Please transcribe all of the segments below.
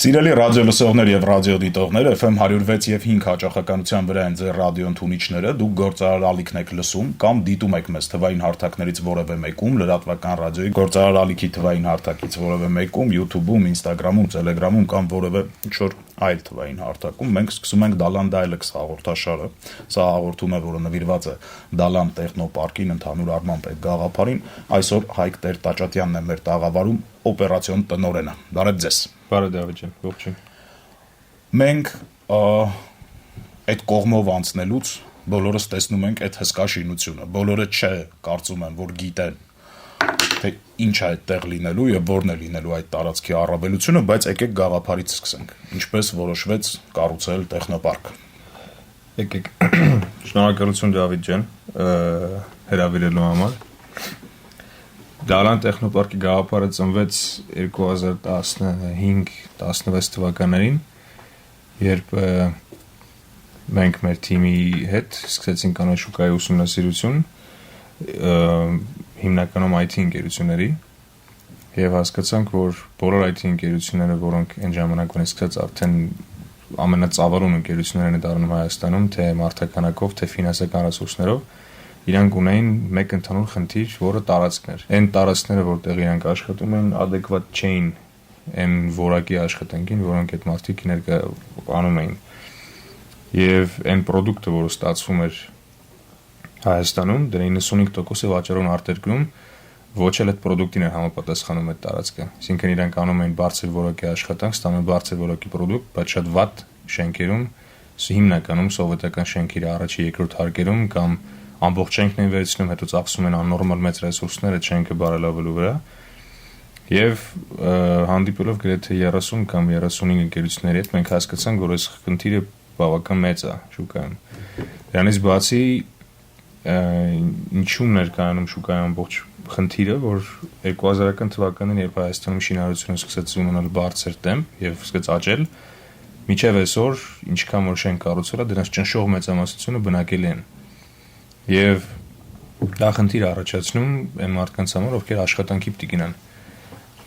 Սիրելի ռադիո լսողներ եւ ռադիո դիտողներ, FM 106 եւ 5 հաճախականության վրա են ձեր ռադիո ընդունիչները, դուք գործարար ալիքն եք լսում կամ դիտում եք մեզ թվային հարթակներից որևէ մեկում, լրատվական ռադիոյի գործարար ալիքի թվային հարթակից որևէ մեկում, YouTube-ում, Instagram-ում, Telegram-ում կամ որևէ ինչ-որ այլ թվային հարթակում։ Մենք սկսում ենք Դալան Dialects հաղորդաշարը։ Սա հաղորդում է, որը նվիրված է Դալան տեխնոպարկին, ընդհանուր առմամբ այդ գաղափարին։ Այսօր Հայկ Տեր-Տաճատյանն է մեր տաղավարում, օպերացիոն տնօրենը։ Բարև ձեզ։ Բարև Դավիթ, ողջույն։ Մենք այդ կողմով անցնելուց բոլորս տեսնում ենք այդ հսկա շինությունը։ Բոլորը կարծում են, որ գիտեն, թե ինչ է այդտեղ լինելու եւ որն է լինելու այդ տարածքի առավելությունը, բայց եկեք գաղափարից սկսենք։ Ինչպես որոշվեց կառուցել տեխնոպարկ։ Եկեք։ Շնորհակալություն Դավիթ ջան, հրավիրելու համար։ Դալան տեխնոպարկի գաղափարը ծնվեց 2015-16 թվականներին, երբ մենք մեր թիմի հետ սկսեցինք անալ շուկայի ուսումնասիրություն, հիմնականում IT ընկերությունների, եւ հասկացանք, որ բոլոր IT ընկերությունները, որոնք այն ժամանակվանից սկսած արդեն ամենածավալուն ընկերություններն են դառնում Հայաստանում, թե մարդականակով, թե ֆինանսական ռեսուրսներով, իրանք ունեին մեկ ընդհանուր խնդիր, որը տարածքն էր։ Այն տարածքները, որտեղ իրանք աշխատում են, adekvat չէին այն որակի աշխատանքին, որոնք այդ մարդիկ անում էին։ Եվ այն product-ը, որը ստացվում էր Հայաստանում, դրա 95%-ը վաճառում արտերկրում, ոչ էլ այդ product-ին էր համապատասխանում այդ տարածքը։ Այսինքն իրանք անում էին բարձր որակի աշխատանք, ստանում բարձր որակի product, բայց շատ վատ շենքերում, հիմնականում սովետական շենքերի առաջի երկրորդ հարկերում կամ ամբողջ շենքն են վերցնում, հետո ծախսում են աննորմալ մեծ ռեսուրսներ այդ շենքը բարելավելու վրա։ Եվ հանդիպելով գրեթե 30 կամ 35 ընկերությունների հետ մենք հասկացանք, որ այս խնդիրը բավական մեծ է շուկայում։ Դրանից բացի ինչու ներկայանում շուկայում ամբողջ խնդիրը, որ 2000-ական թվականին, երբ Հայաստանում շինարարությունը սկսեց ունենալ բարձր տեմպ եւ սկսեց աճել, մինչեւ այսօր ինչքան որ շենք կառուցվել է, դրանց ճնշող մեծամասնությունը բնակելի են։ Եվ դա խնդիր առաջացնում այն մարդկանց համար, ովքեր աշխատանքի պիտի գնան։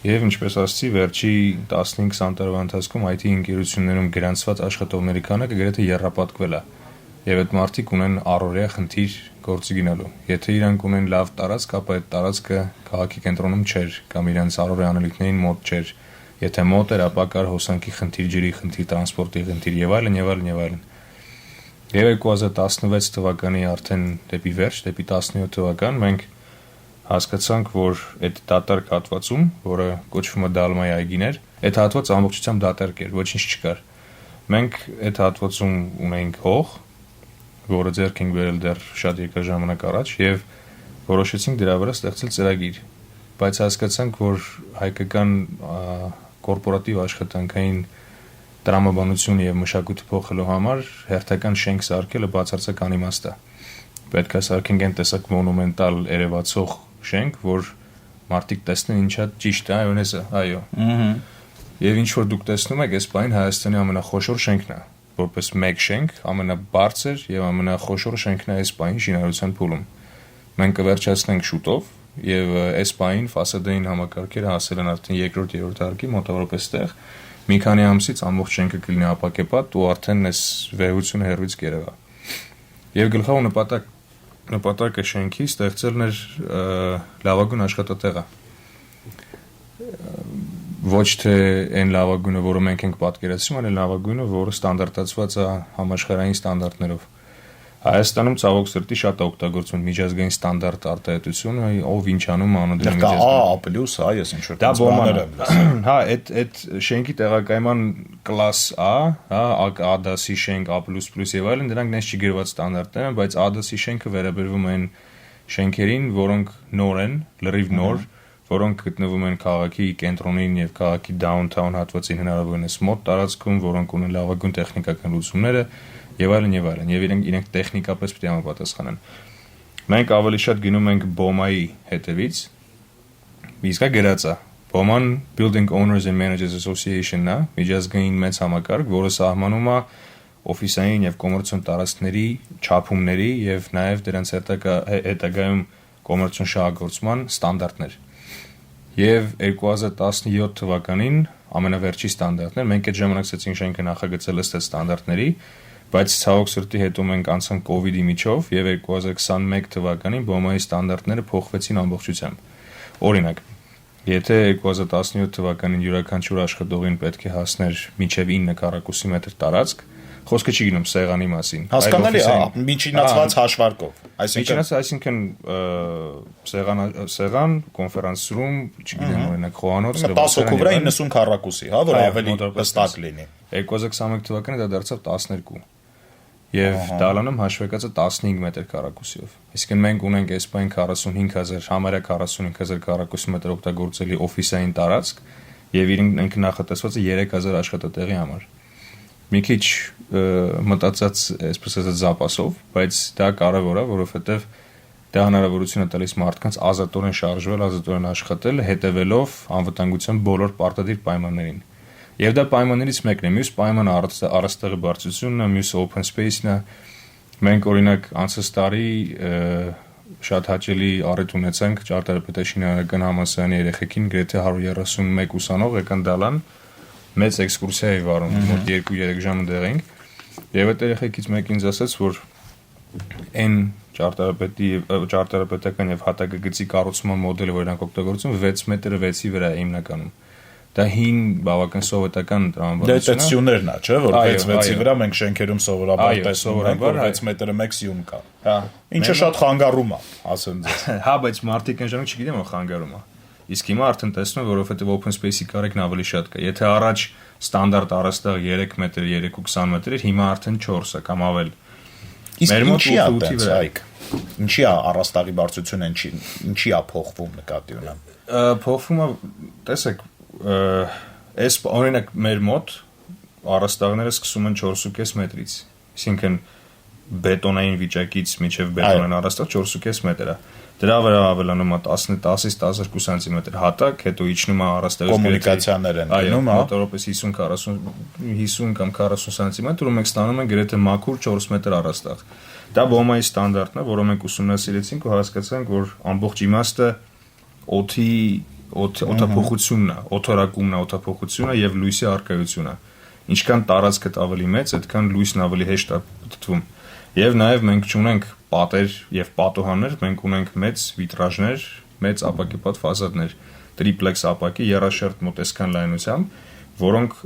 Եվ ինչպես ասացի, վերջի 15-20 տարվա ընթացքում IT ընկերություններում գրանցված աշխատողների քանակը գրեթե եռապատկվել է։ Եվ այդ մարդիկ ունեն առօրյա խնդիր գործի գնալու։ Եթե իրանք ունեն լավ տարածք, ապա այդ տարածքը քաղաքի կենտրոնում չէր կամ իրանց առօրյա անելիքներին մոտ չէր։ Եթե մոտ էր, ապա կար հոսանքի խնդիր, ջրի խնդիր, տրանսպորտի խնդիր եւ այլն եւ այլն եւ այլն։ Եվ 2016 թվականի արդեն դեպի վերջ, դեպի 17 թվական մենք հասկացանք, որ այդ դատարկ հատվածում, որը կոչվում է Դալմայի այգիներ, այդ հատվածը ամբողջությամբ դատարկ էր, ոչինչ չկար։ Մենք այդ հատվածում ունեինք հող, որը ձեռք ենք բերել դեռ շատ երկար ժամանակ առաջ եւ որոշեցինք դրա վրա ստեղծել ծրագիր, բայց հասկացանք, որ հայկական կորպորատիվ աշխատանքային տրամաբանություն եւ մշակույթը փոխելու համար հերթական շենք սարքելը բացարձակ անիմաստ է։ Պետք է սարքենք այն տեսակ մոնումենտալ երևացող շենք, որ մարդիկ տեսնեն ինչա ճիշտ է, այո։ Եվ ինչ որ դուք տեսնում եք, այս բանը Հայաստանի ամենախոշոր շենքն է, որպես մեկ շենք, ամենաբարձր եւ ամենախոշոր շենքն է այս բանի շինարարության փուլում։ Մենք կվերջացնենք շուտով եւ այս բանին ֆասադային համակարգերը հասել են արդեն երկրորդ, երրորդ հարկի մոտավորապես տեղ։ Մի քանի ամսից ամբողջ շենքը կլինի ապակեպատ ու արդեն այս վեհությունը հերվից կերևա։ Եվ գլխավոր նպատակը շենքի ստեղծելն էր լավագույն աշխատատեղը։ Ոչ թե այն լավագույնը, որը մենք ենք պատկերացնում, այլ լավագույնը, որը ստանդարտացված է համաշխարհային ստանդարտներով։ Հայաստանում ցավոք սրտի շատ է օգտագործվում միջազգային ստանդարտ արտահայտությունը, ով ինչ անում անոդին միջազգային A+, ես ինչ որ բաներ եմ լսել։ Հա, այդ շենքի տեղակայման կլաս A, հա, A դասի շենք, A++ եւ այլն, դրանք նես չգրված ստանդարտներ են, բայց A դասի շենքը վերաբերվում են շենքերին, որոնք նոր են, լրիվ նոր, որոնք գտնվում են քաղաքի կենտրոնին եւ քաղաքի downtown հատվածին հնարավորինս մոտ տարածքում, որոնք ունեն լավագույն տեխնիկական լուծումները եւ այլն եւ այլն, եւ իրենք տեխնիկապես պետք է համապատասխանեն։ Մենք ավելի շատ գնում ենք BOMA-ի հետևից, իսկ գրած է BOMA-ն Building Owners and Managers Association-ն է, միջազգային մեծ համակարգ, որը սահմանում է օֆիսային եւ կոմերցիոն տարածքների չափումների եւ նաեւ դրանց հետագայում կոմերցիոն շահագործման ստանդարտներ։ Եվ 2017 թվականին ամենավերջի ստանդարտներ, մենք այդ ժամանակ ցեցինք շենքը նախագծել ըստ այդ ստանդարտների, բայց ցավոք սրտի հետո մենք անցանք COVID-ի միջով եւ 2021 թվականին BOMA-ի ստանդարտները փոխվեցին ամբողջությամբ։ Օրինակ, եթե 2017 թվականին յուրաքանչյուր աշխատողին պետք է հասներ մինչև 9 քառակուսի մետր տարածք, խոսքը չի գնում սեղանի մասին։ Հասկանալի է, միջինացված հաշվարկով։ Այսինքն սեղան, կոնֆերանս ռում, չգիտեմ, օրինակ խոհանոց, 10 հոգու վրա 90 քառակուսի, հա, որ ավելի հստակ լինի։ 2021 թվականին դա դարձավ 12։ Եվ Դալանում հաշվեկածը 15 մետր քառակուսիով։ Այսինքն մենք ունենք Էսպայն 45000, համարյա 45000 քառակուսի մետր օգտագործելի օֆիսային տարածք եւ ինքը նախատեսված է 3000 աշխատատեղի համար։ Մի քիչ մտածած, այսպես ասած, զապասով, բայց դա կարևոր է, որովհետեւ դա հնարավորություն է տալիս մարդկանց ազատորեն շարժվել, ազատորեն աշխատել, հետևելով անվտանգության բոլոր պարտադիր պայմաններին։ Եվ դա պայմաններից մեկն է, մյուս պայմանը առաստաղի բարձրությունն է, մյուս open space-ն է։ Մենք օրինակ անցած տարի շատ հաճելի առիթ ունեցանք Ճարտարապետաշինարարական համալսարանի երեխեքին գրեթե 131 ուսանող եկան Դալան, մեծ էքսկուրսիա էի վարում, մոտ 2-3 ժամ այնտեղ էինք։ Եվ այդ երեխեքից մեկին ասաց, որ այն ճարտարապետական եւ հատակագծի կառուցման մոդելը, որ իրանք օգտագործում, 6 մետրը 6-ի վրա է հիմնականում։ Դա հին բավական սովետական տրամաբանություն է։ Դա սյուներն է, չէ՞, որ 6-6-ի վրա մենք շենքերում սովորաբար տեսնում ենք, որ 6 մետրը 1 սյուն կա։ Հա։ Ինչը շատ խանգարում է, ասեմ ձեզ։ Հա, բայց մարդիկ այն ժամանակ չգիտեմ, որ խանգարում է։ Իսկ հիմա արդեն տեսնում եմ, որովհետեւ open space-ի կարեկն ավելի շատ կա։ Եթե առաջ ստանդարտ առաստաղ 3 մետր, 3.20 մետր էր, հիմա արդեն 4 է կամ ավել։ Մեր մոտ 8-ի վրա է։ Ինչի է առաստաղի բարձրությունը, ինչի է փոխվում նկատի ունեմ։ Փոխվում է, տեսեք, այս օրինակ մեր մոտ առաստաղները սկսում են 4.5 մետրից, այսինքն բետոնային վիճակից մինչև բետոնային առաստաղ 4.5 մետր է։ Դրա վրա ավելանում է 10-ից 12 սանտիմետր հատակ, հետո իջնում է առաստաղից կոմունիկացիաներ են գնում, հա, մոտավորապես 50 կամ 40 սանտիմետր, ու մենք ստանում ենք գրեթե մաքուր 4 մետր առաստաղ։ Դա BOMA-ի ստանդարտն է, որը մենք ուսումնասիրեցինք ու հասկացանք, որ ամբողջ իմաստը օդափոխությունն է, օդորակումն է, օդափոխությունը եւ լույսի առկայությունը։ Ինչքան տարածքդ ավելի մեծ, այդքան լույսն ավելի հեշտ է պտտվում։ Եվ նաև մենք ունենք պատեր եւ պատոհաններ, մենք ունենք մեծ վիտրաժներ, մեծ ապակեպատ ֆասադներ, տրիպլեքս ապակի երաշերտ մոտեսքան լայնությամբ, որոնք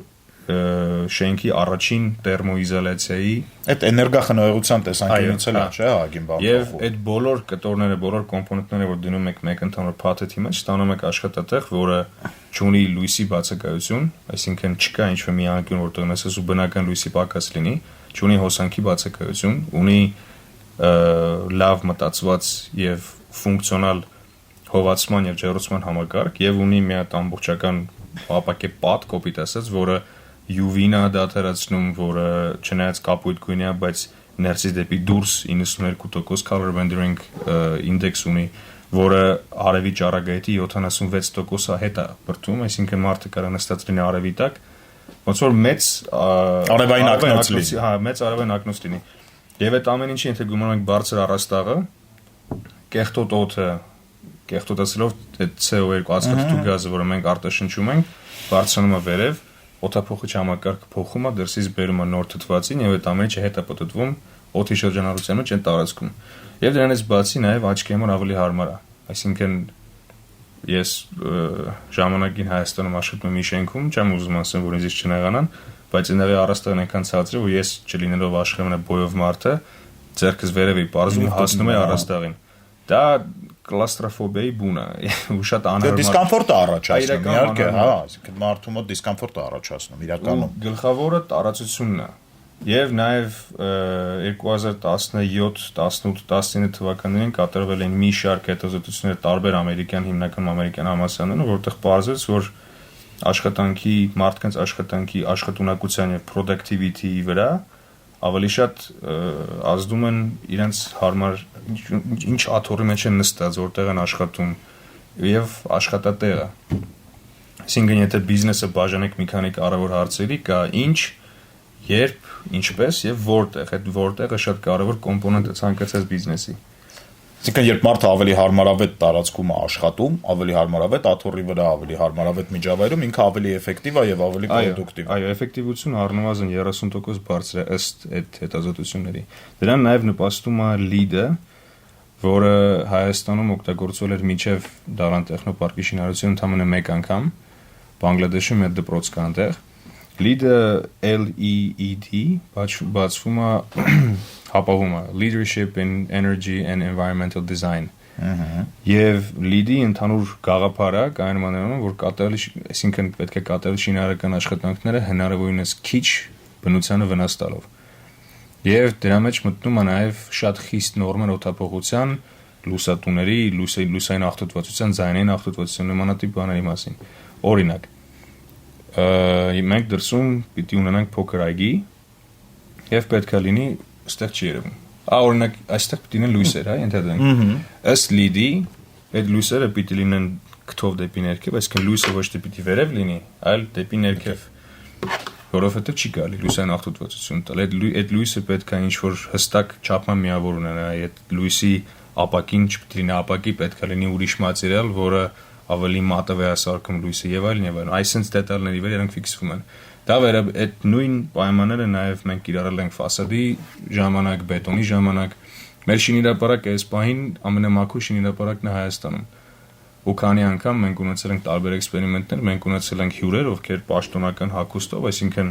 շենքի առաջին տերմոիզոլացիայի այդ էներգախնայողության տեսանկյունից էլ է, չէ՞, ագին բաղ։ Եվ այդ բոլոր կտորները, բոլոր կոմպոնենտները, որ դնում եք մեկ ընդհանուր փաթեթի մեջ, ստանում եք աշխատատեղ, որը չունի լույսի բացակայություն, այսինքն չկա ինչ-որ մի անկյուն, որտեղ նեսես ու բնական լույսի պակաս լինի, չունի հոսանքի բացակայություն, ունի լավ մտածված եւ ֆունկցիոնալ հովացման եւ ջեռուցման համակարգ եւ ունի մի հատ ամբողջական ապակեպատ, կոպիտ ասած, որը UV-ն է դադարեցնում, որը չնայած կապույտ գույն է, բայց ներսից դեպի դուրս 92% color rendering index ունի, որը արևի ճառագայթի 76%-ը հետ է բրդում, այսինքն մարդը կարող նստած լինի արևի տակ, ոնց որ մեծ արևային ակնոց լինի, հա, մեծ արևային ակնոց լինի։ Եվ այդ ամեն ինչի ենթագում ենք բարձր առաստաղը, կեղտոտ օդը, կեղտոտացելով այդ CO2 ածխաթթու գազը, որը մենք արտաշնչում ենք, բարձրանում է վերև, օդափոխիչ համակարգը փոխում է, դրսից բերում է նոր թթվածին եւ այդ ամեն ինչը հետ է պտտվում օդի շրջանառության մեջ այն տարածքում։ Եվ դրանից բացի նաեւ աչքի համար ավելի հարմար է։ Այսինքն ես ժամանակին Հայաստանում աշխատում եմ մի շենքում, չեմ ուզում ասեմ, որ ինձ չնեղանան, բայց այնտեղի առաստաղն այնքան ցածր է, որ ես չլինելով աշխարհի բոյով մարդը, ձեռքս վերև էի պարզում, հասնում էի առաստաղին։ Դա կլաստրոֆոբիայի բուն է, ու շատ անհարմար։ Դիսկոմֆորտ է առաջացնում, իհարկե, հա, այսինքն մարդու մոտ դիսկոմֆորտ է առաջացնում իրականում։ Գլխավորը տարածությունն է։ Եվ նաև 2017, 18, 19 թվականներին կատարվել են մի շարք հետազոտություններ տարբեր ամերիկյան, հիմնականում ամերիկյան համալսարաններում, որտեղ պարզվեց, որ աշխատանքի, մարդկանց աշխատանքի աշխատունակության եւ productivity-ի վրա ավելի շատ ազդում են իրենց հարմար ինչ աթոռի մեջ են նստած, որտեղ են աշխատում եւ աշխատատեղը։ Այսինքն եթե բիզնեսը բաժանենք մի քանի կարևոր հարցերի, կա ինչ, երբ, ինչպես եւ որտեղ։ Այդ որտեղը շատ կարևոր կոմպոնենտ է ցանկացած բիզնեսի։ Այսինքն երբ մարդը ավելի հարմարավետ տարածքում է աշխատում, ավելի հարմարավետ աթոռի վրա, ավելի հարմարավետ միջավայրում ինքը ավելի էֆեկտիվ է եւ ավելի պրոդուկտիվ։ Այո, էֆեկտիվությունը առնվազն 30% բարձր է ըստ այդ հետազոտությունների։ Դրան նաև նպաստում է լիդը, որը Հայաստանում օգտագործվել էր մինչև Դալան տեխնոպարկի շինարարության ընդամենը 1 անգամ, Բանգլադեշում այդ դպրոց կա այնտեղ։ Լիդը LED բացվում է հապավում է Leadership in Energy and Environmental Design։ Եվ լիդի ընդհանուր գաղափարը կայանում է նրանում, որ կատարելի, այսինքն պետք է կատարել շինարարական աշխատանքները հնարավորինս քիչ բնությանը վնաս տալով։ Եվ դրա մեջ մտնում է նաև շատ խիստ նորմեր օդափոխության, լուսատուների, լուսային աղտոտվածության, ձայնային աղտոտվածության նմանատիպ բաների մասին։ Օրինակ, մենք դրսում պիտի ունենանք փոքր այգի եւ պետք է լինի, այստեղ չի երևում։ Օրինակ, այստեղ պիտի լինեն լույսեր, ընդհանրենք։ Ըստ լիդի, այդ լույսերը պիտի լինեն քթով դեպի ներքև, այսինքն լույսը ոչ թե պիտի վերև լինի, այլ դեպի ներքև, որովհետեւ չի կարելի լուսային աղտոտվածություն տալ։ Այդ լույսը պետք է ինչ-որ հստակ չափման միավոր ունենա, այդ լույսի ապակին չպիտի լինի ապակի, պետք է լինի ուրիշ մատերիալ, որը ավելի մատը վերասարքում լույսը եւ այլն։ Այսինքն դետալների վրա իրենք ֆիքսվում են։ Դա այդ նույն պայմանները նաև մենք կիրառել ենք ֆասադի ժամանակ, բետոնի ժամանակ։ Մեր շինհրապարակը այս պահին ամենամաքուր շինհրապարակն է Հայաստանում։ Ու քանի անգամ մենք ունեցել ենք տարբեր էքսպերիմենտներ, մենք ունեցել ենք հյուրեր, ովքեր պաշտոնական հագուստով, այսինքն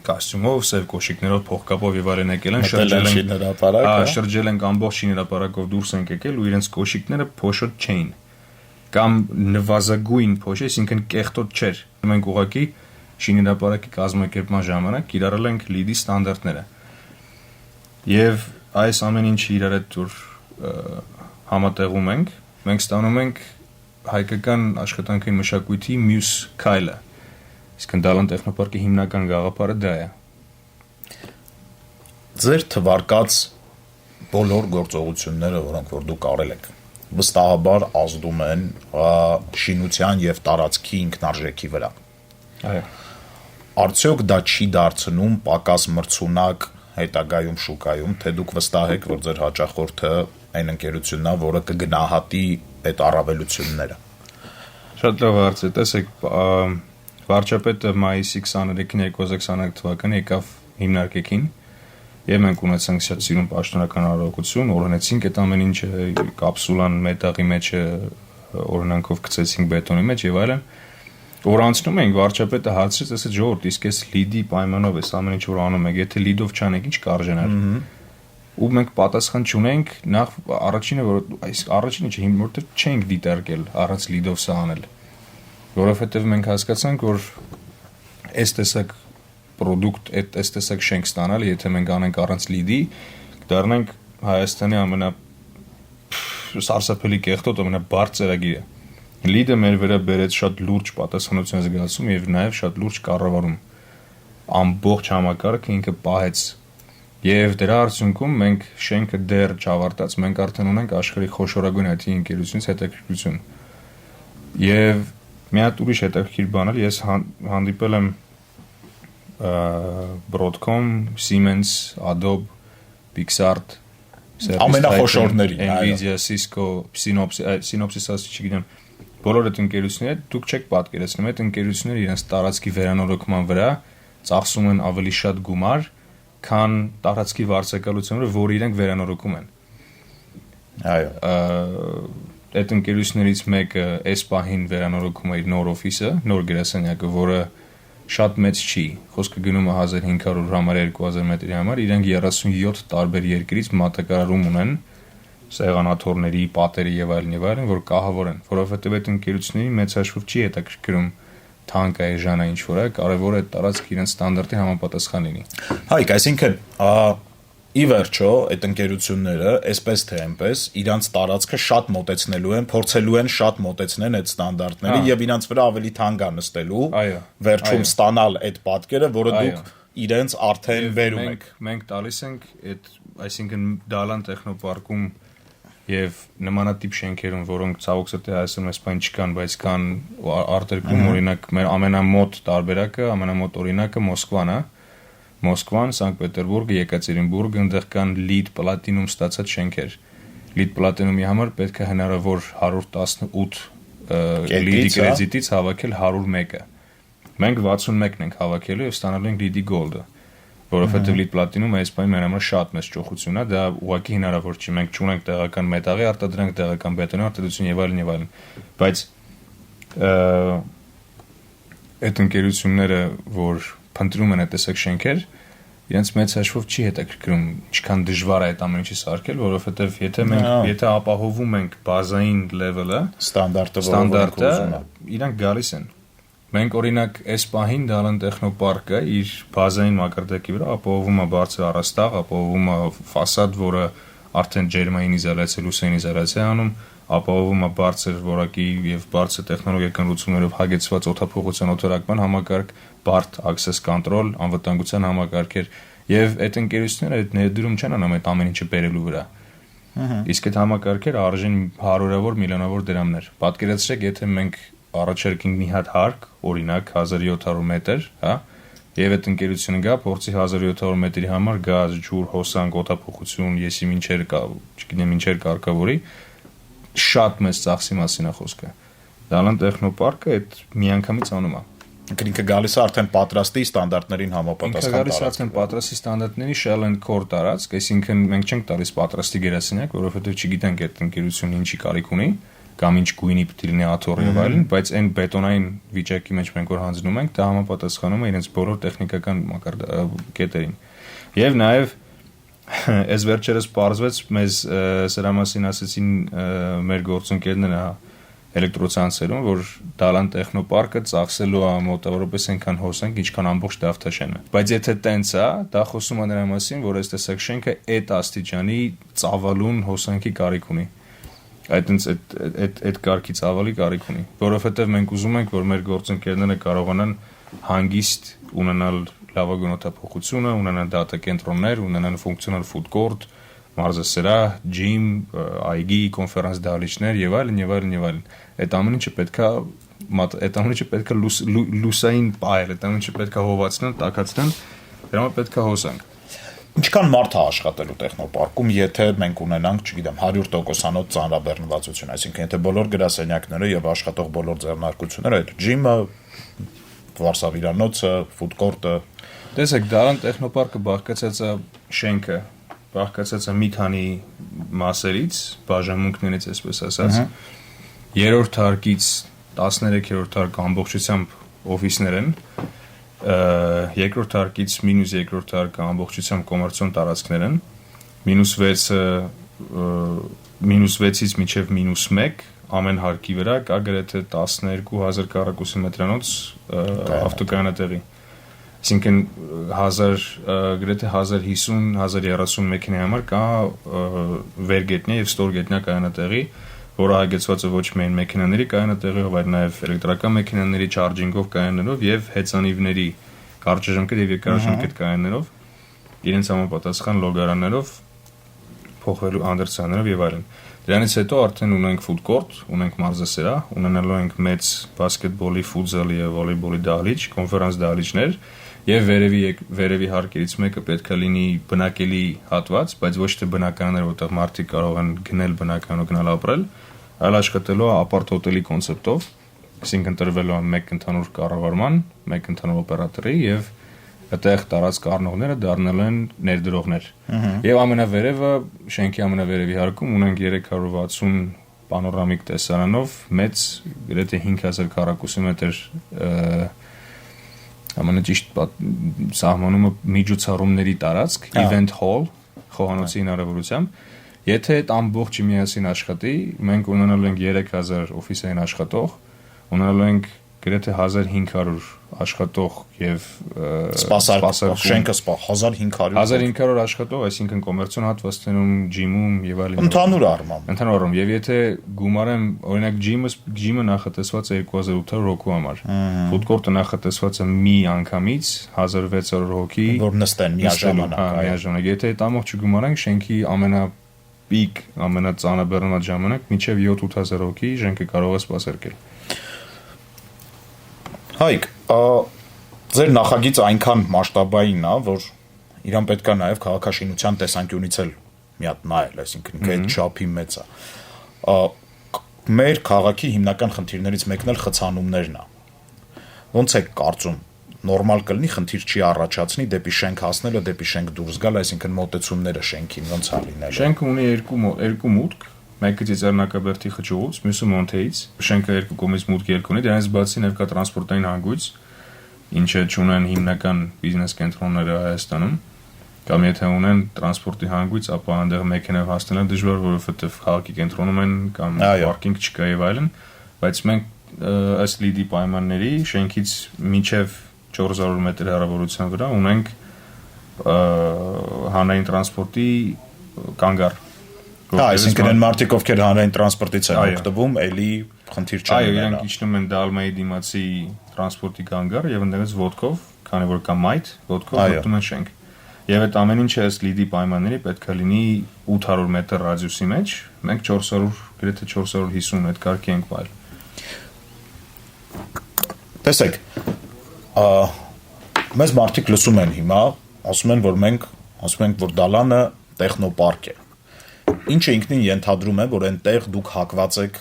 կոստյումով, սև կոշիկներով, փողկապով եւ այլն եկել են, շրջել են ամբողջ շինհրապարակով դուրս են եկել ու իրենց կոշիկները փոշոտ չէին կամ նվազագույն փոշ, այսինքն կեղտոտ չէր։ Մենք ուղղակի շինհրապարակի կազմակերպման ժամանակ կիրառել ենք լիդի ստանդարտները։ Եվ այս ամեն ինչը իրար հետ որ համատեղում ենք, մենք ստանում ենք հայկական աշխատանքային մշակույթի մյուս քայլը։ Իսկ Դալան տեխնոպարկի հիմնական գաղափարը դա է։ Ձեր թվարկած բոլոր գործողությունները, որոնք որ դուք արել եք, վստահաբար ազդում են շինության եւ տարածքի ինքնարժեքի վրա։ Այո։ Արդյոք դա չի դարձնում պակաս մրցունակ հետագայում շուկայում, թե դուք վստահ եք, որ ձեր հաճախորդը այն ընկերությունն է, որը կգնահատի այդ առավելությունները։ Շատ լավ հարց է, տեսեք, վարչապետը մայիսի 23-ին 2022 թվականի եկավ հիմնարկեքին եւ մենք ունեցանք շատ սիրուն պաշտոնական արարողություն, օրենեցինք այդ ամեն ինչը, կապսուլան մետաղի մեջ օրենանքով գցեցինք բետոնի մեջ եւ այլն։ Որ անցնում ենք վարչապետը հարցրեց, ասեց ժողովուրդ, իսկ այս լիդի պայմանով էս ամեն ինչ որ անում եք, եթե լիդով չանեք, ինչ կարժենար։ Ու մենք պատասխան չունենք, նախ առաջինը որ այս առաջինը չէ, որտեղ չենք դիտարկել առանց լիդով սա անել։ Որովհետեւ մենք հասկացանք, որ այս տեսակ product, այս տեսակ շենք ստանալ, եթե մենք անենք առանց լիդի, դառնանք Հայաստանի ամենա սարսափելի կեղտոտ ամենաբարձրագիրը։ Լիդը մեր վրա բերեց շատ լուրջ պատասխանատվության զգացում եւ նաեւ շատ լուրջ կառավարում։ Ամբողջ համակարգը ինքը պահեց։ Եվ դրա արդյունքում մենք շենքը դեռ չավարտած, մենք արդեն ունենք աշխարհի խոշորագույն IT ընկերությունից հետաքրքրություն։ Եվ մի հատ ուրիշ հետաքրքիր բան էլ ես հանդիպել եմ Broadcom, Siemens, Adobe, Pixart, ամենախոշորների, Nvidia, Cisco, Synopsys ասի չգիտեմ, բոլոր այդ ընկերությունները դուք չեք պատկերացնում, այդ ընկերությունները իրենց տարածքի վերանորոգման վրա ծախսում են ավելի շատ գումար, քան տարածքի վարձակալությունը, որ իրենք վերանորոգում են։ Այո։ Այդ ընկերություններից մեկը այս պահին վերանորոգում է իր նոր օֆիսը, նոր գրասենյակը, որը շատ մեծ չի, խոսքը գնում է 1500 համար 2000 մետրի համար, իրենք 37 տարբեր երկրից մատակարարում ունեն սեղանաթոռների, պատերի եւ այլն, որ կահավոր են, որովհետեւ այդ ընկերությունների մեծ հաշվով չի հետաքրքրում թանկը էժանա ինչ որ է, կարևորը այդ տարածքը իրենց ստանդարտին համապատասխան լինի։ Հայք, այսինքն ի վերջո այդ ընկերությունները, այսպես թե այնպես, իրանց տարածքը շատ մոտեցնելու են, փորձելու են շատ մոտեցնեն այդ ստանդարտները եւ իրանց վրա ավելի թանկ է նստելու, վերջում ստանալ այդ պատկերը, որը դուք իրենց արդեն վերում եք։ Մենք տալիս ենք այդ, այսինքն Դալան տեխնոպարկում եւ նմանատիպ շենքերում, որոնք ցավոք սրտի Հայաստանում այսպես չկան, բայց կան արտերկրում, օրինակ մեր ամենամոտ տարբերակը, ամենամոտ օրինակը Մոսկվան է։ Մոսկվան, Սանկտ Պետերբուրգը, Եկատերինբուրգը, այնտեղ կան լիդ պլատինում ստացած շենքեր։ լիդ պլատինումի համար պետք է հնարավոր 118 լիդի կրեդիտից հավաքել 101-ը։ Մենք 61-ն ենք հավաքելու եւ ստանալու ենք լիդի գոլդը, որովհետեւ լիդ պլատինումը այս բանը մեր համար շատ մեծ ճոխություն է, դա ուղղակի հնարավոր չի։ Մենք չունենք տեղական մետաղի արտադրանք, տեղական բետոնի արտադրություն եւ այլն, բայց այդ ընկերությունները, որ փնտրում են այդ տեսակ շենքեր, իրենց մեծ հաշվով չի հետաքրքրում ինչքան դժվար է այդ ամեն ինչի սարքել, որովհետև եթե ապահովում ենք բազային լեվելը, ստանդարտը, իրանք գալիս են։ Մենք օրինակ այս պահին Դալան տեխնոպարկը իր բազային մակարդակի վրա ապահովում է բարձր առաստաղ, ապահովում է ֆասադ, որը արդեն ջերմային իզոլացիա, լուսային իզոլացիա անում, ապահովում է բարձր որակի եւ բարձր տեխնոլոգիական լուծումներով հագեցված օդափոխության օդորակման համակարգ, բարդ access control, անվտանգության համակարգեր եւ այդ ընկերությունները այդ ներդրում չեն անում այդ ամեն ինչը բերելու վրա։ Իսկ այդ համակարգերը արժեն հարյուրավոր միլիոնավոր դրամներ։ Պատկերացրեք, եթե մենք առաջարկենք մի հատ հարկ, օրինակ 1700 մետր, հա, եւ այդ ընկերությունը գա, փորձի 1700 մետրի համար գազ, ջուր, հոսանք, օդափոխություն, եսի մինչեր կա, չգիտեմ մինչեր կարգավորի, շատ մեծ ծախսի մասին է խոսքը։ Դալան տեխնոպարկը այդ միանգամից անում է։ Ինքը գալիս է արդեն պատրաստի ստանդարտներին համապատասխան տարածք։ Ինքը գալիս է արդեն պատրաստի ստանդարտների shell and core տարածք, այսինքն մենք չենք տալիս պատրաստի գերասենյակ, որովհետեւ չգիտենք այդ ընկերությունը ինչի կարիք ունի, կամ ինչ գույնի պետք է լինի աթոռ եւ այլն, բայց այն բետոնային վիճակի մեջ մենք որ հանձնում ենք, դա համապատասխանում է իրենց բոլոր տեխնիկական կետերին։ Եվ նաեւ այս վերջերս պարզվեց մեզ սրա մասին ասեցին մեր գործընկերները էլեկտրոցանցերում, որ Դալան տեխնոպարկը ծախսելու է մոտավորապես այնքան հոսանք, ինչքան ամբողջ Դավթաշենը։ Բայց եթե տենց է, դա խոսում է նրա մասին, որ այս տեսակ շենքը այդ աստիճանի ծավալուն հոսանքի կարիք ունի։ Այդ կարգի ծավալի կարիք ունի, որովհետև մենք ուզում ենք, որ մեր գործընկերները կարողանան հանգիստ ունենալ լավագույն օդափոխությունը, ունենան դատա կենտրոններ, ունենան ֆունկցիոնալ food court, մարզասրահ, ջիմ, այգի, կոնֆերանս դահլիճներ եւ այլն։ Այդ ամեն ինչը պետքա լուսային պայել, այդ ամեն ինչը պետքա հովացնել, տաքացնել, դրա համար պետքա հոսանք։ Ինչքան մարդ է աշխատելու տեխնոպարկում, եթե մենք ունենանք, չգիտեմ, 100%-անոց ծանրաբեռնվածություն, այսինքն եթե բոլոր գրասենյակները եւ աշխատող բոլոր ձեռնարկությունները, այդ ջիմը, վարսավիրանոցը, food court-ը, տեսեք, Դալան տեխնոպարկը բաղկացած է շենքը, բաղկացած է մի քանի մասերից, բաժանմունքներից, այսպես ասած, երրորդ հարկից 13-րդ հարկ ամբողջությամբ օֆիսներ են, երկրորդ հարկից մինուս երկրորդ հարկը ամբողջությամբ կոմերցիոն տարածքներ են, մինուս 6-ից մինչև մինուս 1 ամեն հարկի վրա կա գրեթե 12,000 քառակուսի մետրանոց ավտոկայանատեղի։ Այսինքն գրեթե 1050-1030 մեքենայի համար կա վերգետնյա եւ ստորգետնյա կայանատեղի, որը հագեցված է ոչ միայն մեքենաների կայանատեղիով, այլ նաեւ էլեկտրական մեքենաների չարջինգով կայաններով եւ հեծանիվների կարճաժամկետ եւ երկարաժամկետ կայաններով, իրենց համապատասխան լոգարաններով, փոխվելու անդերցաններով եւ այլն։ Դրանից հետո արդեն ունենք food court, ունենք մարզասրահ, ունենալու ենք մեծ բասկետբոլի, ֆուտզալի եւ վոլեյբոլի դահլիճ, կոնֆերանս դահլիճներ եւ վերևի հարկերից մեկը պետք է լինի բնակելի հատված, բայց ոչ թե բնակարաններ, որտեղ մարդիկ կարող են գնել բնակարանում գնալ ապրել, այլ աշխատելու ապարտ հոթելի կոնցեպտով, այսինքն տրվելու է մեկ ընդհանուր կառավարման, մեկ ընդհանուր օպերատորի եւ այդտեղ տարածք առնողները դառնալ են ներդրողներ։ Եվ ամենավերևը, շենքի ամենավերևի հարկում ունենք 360 պանորամիկ տեսարանով մեծ գրեթե 5000 քառակուսի մետր ամենաճիշտ սահմանումը միջոցառումների տարածք, event hall, խոհանոցի հնարավորությամբ։ Եթե այդ ամբողջը միասին աշխատի, մենք ունենալու ենք 3000 օֆիսային աշխատող, ունենալու ենք գրեթե 1500 աշխատող եւ սպասարկող շենքը 1500 աշխատող, այսինքն կոմերցիոն հատվածներում, ջիմում եւ այլն։ Ընդհանուր առմամբ եւ եթե գումարեմ, օրինակ ջիմը նախատեսված է 2800 հոգու համար։ Food court-ը նախատեսված է մի անգամից 1600 հոգի, որ նստեն միաժամանակ։ Եթե այդ ամբողջը գումարենք, շենքի ամենապիկ, ամենածանրաբեռնված ժամանակ մինչեւ 7-8000 հոգի շենքը կարող է սպասարկել։ Հայկ, ձեր նախագիծը այնքան մասշտաբային է, որ իրան պետք է նաև քաղաքաշինության տեսանկյունից էլ մի հատ նայել, այսինքն ինքը այդ չափի մեծ է։ Մեր քաղաքի հիմնական խնդիրներից մեկն էլ խցանումներն է։ Ոնց է կարծում, նորմալ կլինի խնդիր չի առաջացնի դեպի շենք հասնելը, դեպի շենք դուրս գալ, այսինքն մոտեցումները շենքին ոնց է լինելու։ Շենքը ունի երկու մուտք, մեկը Ծիծեռնակաբերդի խճուղուց, մյուսը Մոնթեից։ Շենքը երկու կողմից մուտք ելք ունի, դրանից բացի նաև կա տրանսպորտային հանգույց, ինչը չունեն հիմնական բիզնես կենտրոնները Հայաստանում, կամ եթե ունեն տրանսպորտի հանգույց, ապա այնտեղ մեքենայով հասնելը դժվար, որովհետև քաղաքի կենտրոնում են կամ պարկինգ չկա եւ այլն, բայց մենք ըստ լիդի պայմանների շենքից մինչև 400 մետր հեռավորության վրա ունենք հանրային տրանսպորտի կանգառ։ Այսինքն այն մարդիկ, ովքեր հանրային տրանսպորտից են օգտվում, էլի խնդիր չեն ունենա։ Այո, իրանք իջնում են Դալմայի դիմացի տրանսպորտի կանգառ եւ այնտեղից ոդկով, քանի որ կա մայթ, ոդկով մտնում են շենք։ Եվ այդ ամեն ինչը ըստ լիդի պայմանների պետք է լինի 800 մետր ռադիուսի մեջ, մենք 400, գրեթե 450 այդ կարգի ենք վայել։ Տեսեք, մեզ մարդիկ լսում են հիմա, ասում են, որ Դալանը տեխնոպարկ է։ Ինչը ինքնին ենթադրում է, որ այնտեղ դուք հակված եք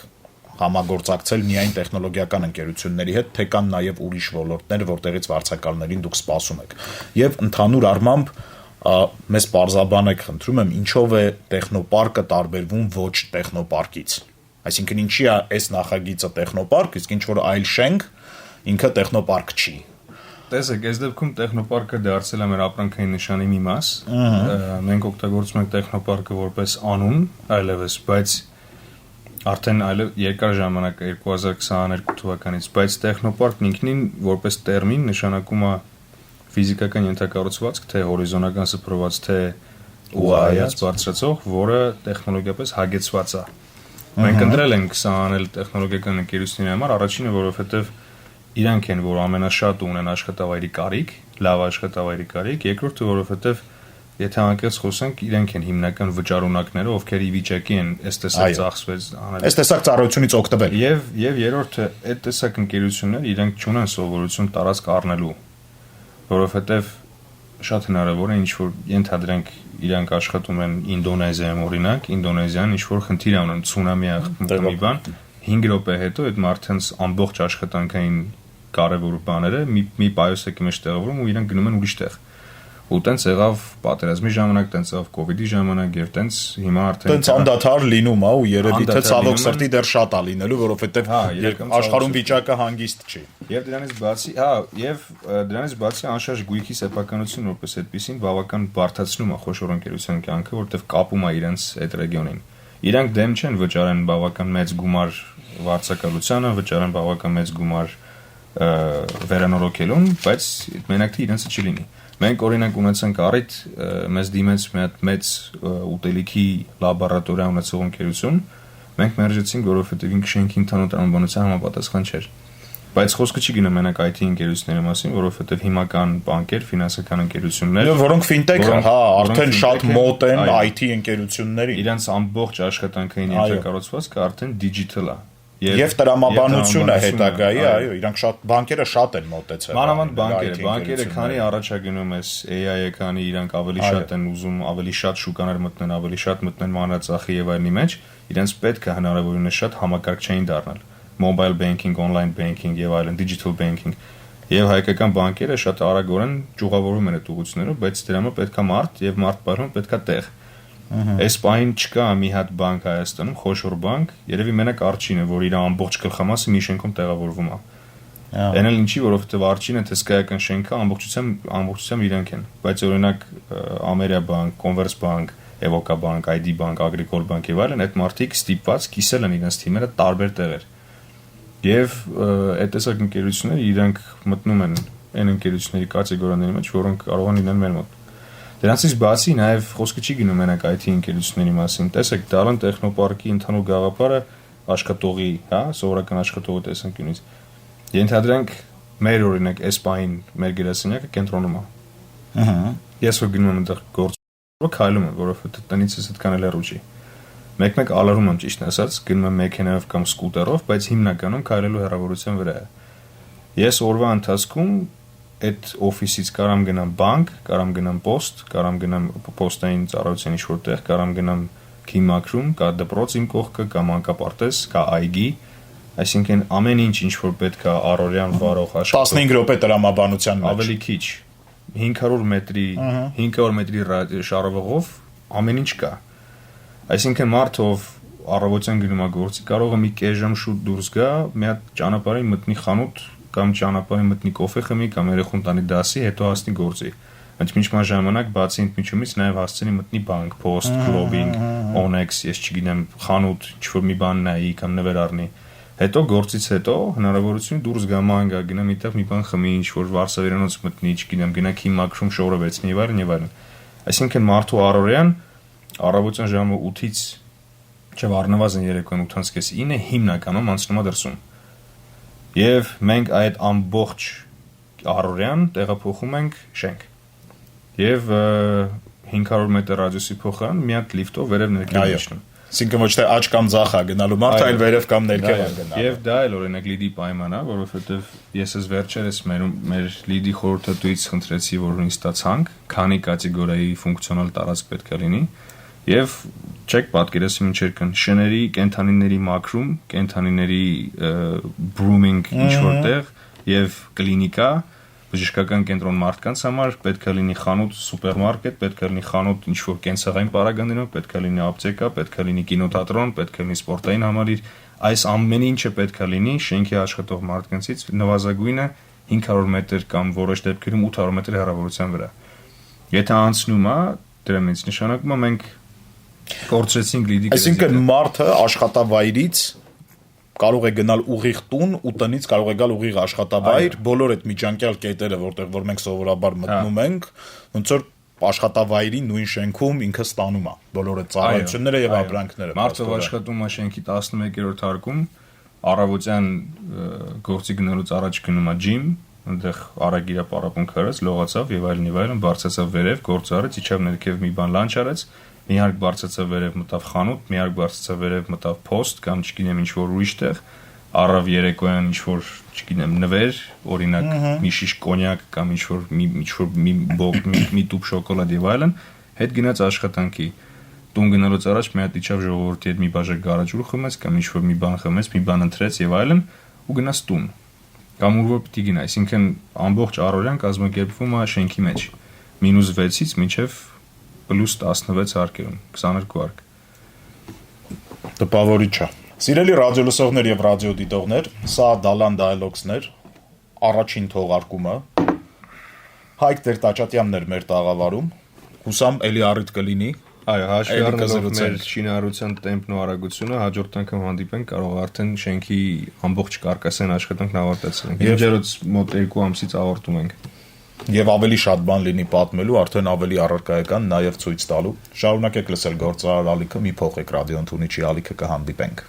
համագործակցել միայն տեխնոլոգիական ընկերությունների հետ, թե կան նաև ուրիշ ոլորտներ, որտեղից վարձակալներին դուք սպասում եք։ Եվ ընդհանուր առմամբ մեզ պարզաբանեք, խնդրում եմ, ինչով է տեխնոպարկը տարբերվում ոչ տեխնոպարկից։ Այսինքն ինչի է այս նախագիծը տեխնոպարկ, իսկ ինչ որ այլ շենք ինքը տեխնոպարկ չի։ Տեսեք, այս դեպքում տեխնոպարկը դարձել է մեր ապրանքային նշանի մի մաս։ Մենք օգտագործում ենք տեխնոպարկը որպես անուն այլևս, բայց արդեն երկար ժամանակ 2022 թվականից, բայց տեխնոպարկն ինքնին որպես տերմին նշանակում է ֆիզիկական ենթակառուցվածք, թե հորիզոնական սփռված, թե ուղղահայաց բարձրացող, որը տեխնոլոգիապես հագեցված է։ Մենք ընտրել ենք սա անել տեխնոլոգիական ընկերությունների համար, առաջինը, որովհետև իրանք են, որ ամենաշատ ունեն աշխատավայրի կարիք, լավ աշխատավայրի կարիք, երկրորդը, որովհետև եթե անկեղծ խոսենք, իրենք են հիմնական վճարունակները, ովքեր ի վիճակի են այս տեսակ ծախսվեց անել։ Այս տեսակ ծառայությունից օգտվել։ Եվ երրորդը, այդ տեսակ ընկերությունները իրենք չունեն սովորություն տարածք առնելու, որովհետև շատ հնարավոր է ինչ որ ենթադրենք իրանք աշխատում են Ինդոնեզիայում օրինակ, Ինդոնեզիան ինչ որ խնդիր ունեն, ցունամի է խմբում մի բան, 5 րոպե հետո այդ մարդկանց ամբողջ աշխատանքային կարևոր բաները մի պայուսակի մեջ տեղավորում ու իրանք գնում են ուրիշ տեղ։ Ու տենց եղավ պատերազմի ժամանակ, տենց եղավ կոവിഡ്ի ժամանակ եւ տենց հիմա արդեն տենց անդադար լինում է ու երևի թե ցավոք սրտի դեռ շատ է լինելու, որովհետեւ աշխարհում վիճակը հանգիստ չի։ Եվ դրանից բացի անշարժ գույքի սեփականություն որպես այդպեսին բավական բարդացնում է խոշոր ընկերության կյանքը, որովհետեւ կապում է իրենց այդ ռեգիոնին։ Իրանք դեմ չեն վճարեն բավական մեծ գումար վարձակալությանը, վճարեն բավական մեծ գումար վերանորոգելուն, բայց մենակ թե իրենցը չի լինի։ Մենք օրինակ ունեցանք առիթ մեզ դիմեց մի հատ մեծ ուտելիքի լաբորատորիա ունեցող ընկերություն, մենք մերժեցինք, որովհետև ինքը շենքի ընդհանուր տրամաբանության համապատասխան չէր։ Բայց խոսքը չի գնում մենակ IT ընկերությունների մասին, որովհետև հիմական բանկեր, ֆինանսական ընկերություններ, որոնք ֆինտեխ են, հա, արդեն շատ մոտ են IT ընկերությունների։ Իրանց ամբողջ աշխատանքային ենթակառուցվածքը արդեն digital է։ Եվ տրամաբանությունը հետագայի, այո, իրանք շատ բանկերը շատ են մոտեցել։ Մանավանդ բանկերը քանի առաջագնում էս AI-ը, քանի իրանք ավելի շատ են ուզում, ավելի շատ շուկաներ մտնեն, ավելի շատ մտնեն մանրածախի եւ այլնի մեջ, իրենց պետք է հնարավորինս շատ համակարգչային դառնալ։ Mobile banking, online banking եւ այլն, digital banking։ Եվ հայկական բանկերը շատ արագորեն ճյուղավորում են այդ ուղղությունները, բայց դրա համար պետքա մարդ եւ մարդ բառում պետքա տեղ։ Այս պահին չկա մի հատ բանկ Հայաստանում, խոշոր բանկ, երևի մենակ Արչինը, որ իր ամբողջ գլխամասը մի շենքում տեղավորվում է։ Այն էլ ինչի, որովհետև Արչինը հսկայական շենքը ամբողջությամբ իրանք են, բայց օրինակ Ամերիաբանկ, Կոնվերսբանկ, Էվոկաբանկ, ID բանկ, Ագրիկոլ բանկ եւ այլն, այդ մարդիկ ստիպված կիսել են իրենց թիմերը տարբեր տեղեր։ Եվ այդ տեսակ ընկերությունները իրանք մտնում են այն ընկերությունների կատեգորիաների մեջ, որոնք կարող են լինել մեր մոտ։ Դրանցից բացի նաև խոսքը չի գնում մենակ IT ընկերությունների մասին։ Տեսեք, Դալան տեխնոպարկի ընդհանուր գաղափարը աշխատողի, հա, սովորական աշխատողի տեսանկյունից։ Ենթադրենք մեր օրինակ այս պահին մեր գրասենյակը կենտրոնում է։ Ահա։ Ես որ գնում եմ այնտեղ գործ քայլում եմ, որովհետեւ տնից էս այդքան էլ հեռու չի։ Մեկ-մեկ ալարում եմ ճիշտ ասած, գնում եմ մեքենայով կամ սկուտերով, բայց հիմնականում քայլելու հեռավորության վրա է։ Ես օրվա ընթացքում այդ օֆիսից կարամ գնամ բանկ, կարամ գնամ post, կարամ գնամ post-ային ծառայության ինչ-որ տեղ, կարամ գնամ քիմակրում, կա դպրոց իմ կողքը, կա մանկապարտեզ, կա այգի, այսինքն ամեն ինչ որ պետք է առօրյան վարող աշխատող 15 րոպե տրամաբանության մեջ ավելի քիչ 500 մետրի շարովով ամեն ինչ կա, այսինքն մարդով առավոտյան գնում է գործի, կարող է մի կես ժամ շուտ դուրս գա, մի հատ ճանապարհին մտնի խանութ կամ ճանապարհին մտնի կոֆե խմի կամ երեխուն տանի դասի, հետո հասնի գործի։ Ընդմիջման ժամանակ բացի ընդմիջումից նաև հասցնի մտնի բանկ, post, clubbing, Onex, ես չգիտեմ, խանութ, ինչ-որ մի բան նայի կամ նվեր առնի։ Հետո գործից հետո հնարավորություն դուրս գա ման գա, գնա միտեղ մի բան խմի, ինչ-որ վարսավերանոց մտնի, չգիտեմ, գնա քիմակրում շորովեցնի եւ այլն։ Այսինքն մարդու առօրյան առավոտյան ժամը 8-ից Չեմ առնվազն երեկոյան 8:30-9 հիմնականում անցնում է դրսում։ Եվ մենք այդ ամբողջ առօրյան տեղափոխում ենք շենք։ Եվ 500 մետր ռադիուսի փոխարեն մի հատ լիֆտով վերև ներքև իջնում։ Այսինքն ոչ թե աջ կամ ձախ է գնալու մարդը, այլ վերև կամ ներքև է գնալու։ Եվ դա էլ օրինակ լիդի պայման է, որովհետև ես ես վերջերս մեր լիդի խորհրդատուից խնդրեցի, որ ինձ տա ցանկ, քանի կատեգորիայի ֆունկցիոնալ տարածք պետք է լինի։ Եվ չեք պատկերացնում ինչեր կան շների, կենթանիների մաքրում, կենթանիների բրումինգ ինչ-որ տեղ եւ կլինիկա, բժշկական կենտրոն մարդկանց համար, պետք է լինի խանութ, սուպերմարկետ, պետք է լինի խանութ ինչ-որ կենցաղային պարագաներով, պետք է լինի ապտեկա, պետք է լինի կինոթատրոն, պետք է լինի սպորտային համալիր, այս ամեն ինչը պետք է լինի շենքի աշխատող մարդկանցից նվազագույնը 500 մետր կամ որոշ դեպքերում 800 մետր հեռավորության վրա։ Եթե անցնում է, դրա մեծ նշանակում է մենք կորցրեցինք լիդի։ Այսինքն մարդը աշխատավայրից կարող է գնալ ուղիղ տուն ու տնից կարող է գալ ուղիղ աշխատավայր, բոլոր այդ միջանկյալ կետերը, որ մենք սովորաբար մտնում ենք, ոնց որ աշխատավայրի նույն շենքում ինքը ստանում է բոլոր այդ ծառայությունները եւ ապրանքները։ Մարդը աշխատում է շենքի 11-րդ հարկում, առավոտյան գործի գնալուց առաջ գնում է ջիմ, այնտեղ արագ իր պարապմունքը արեց, լողացավ եւ այլն, բարձրացավ վերև, գործ արեց, իջավ ներքև մի բան լանչ արեց, մի հարկ բարձրացավ վերև մտավ խանութ, մի հարկ բարձրացավ վերև մտավ post կամ չգիտեմ ինչ որ ուրիշ տեղ, առավ երեկոյան ինչ որ չգիտեմ նվեր, օրինակ մի շիշ կոնյակ կամ ինչ որ մի տուփ շոկոլադ եւ այլն, հետ գնաց աշխատանքի։ Տուն գնալուց առաջ մի հատ իջավ ժողովրդի հետ մի բաժակ գարաճուր խմեց կամ ինչ որ մի բան խմեց, մի բան ընտրեց եւ այլն ու գնաց տուն։ Կամ ուր որ պիտի գնա, այսինքն ամբողջ առօրյան կազմակերպվում է շենքի մեջ -6-ից մինչև +16 հարկերում, 22 հարկ։ Տպավորիչ է։ Սիրելի ռադիոլսողներ եւ ռադիոդիտողներ, սա Դալան Dialogues-ներ, առաջին թողարկումը։ Հայկ Տեր-Տաճատյանն էր մեր տաղավարում։ Հուսամ էլի առիթ կլինի։ Այո, հաշվի առնելով մեր շինարարության տեմպն ու արագությունը, հաջորդ անգամ հանդիպենք, կարող արդեն շենքի ամբողջ կարկասային աշխատանքն ավարտեցնենք։ Երջերոց մոտ 2 ամսից ավարտում ենք։ Եվ ավելի շատ բան լինի պատմելու, արդեն ավելի առարկայական նաև ցույց տալու։ Շարունակեք լսել գործարար ալիքը, մի փոխեք ռադիոընթունիչի ալիքը, կհանդիպենք։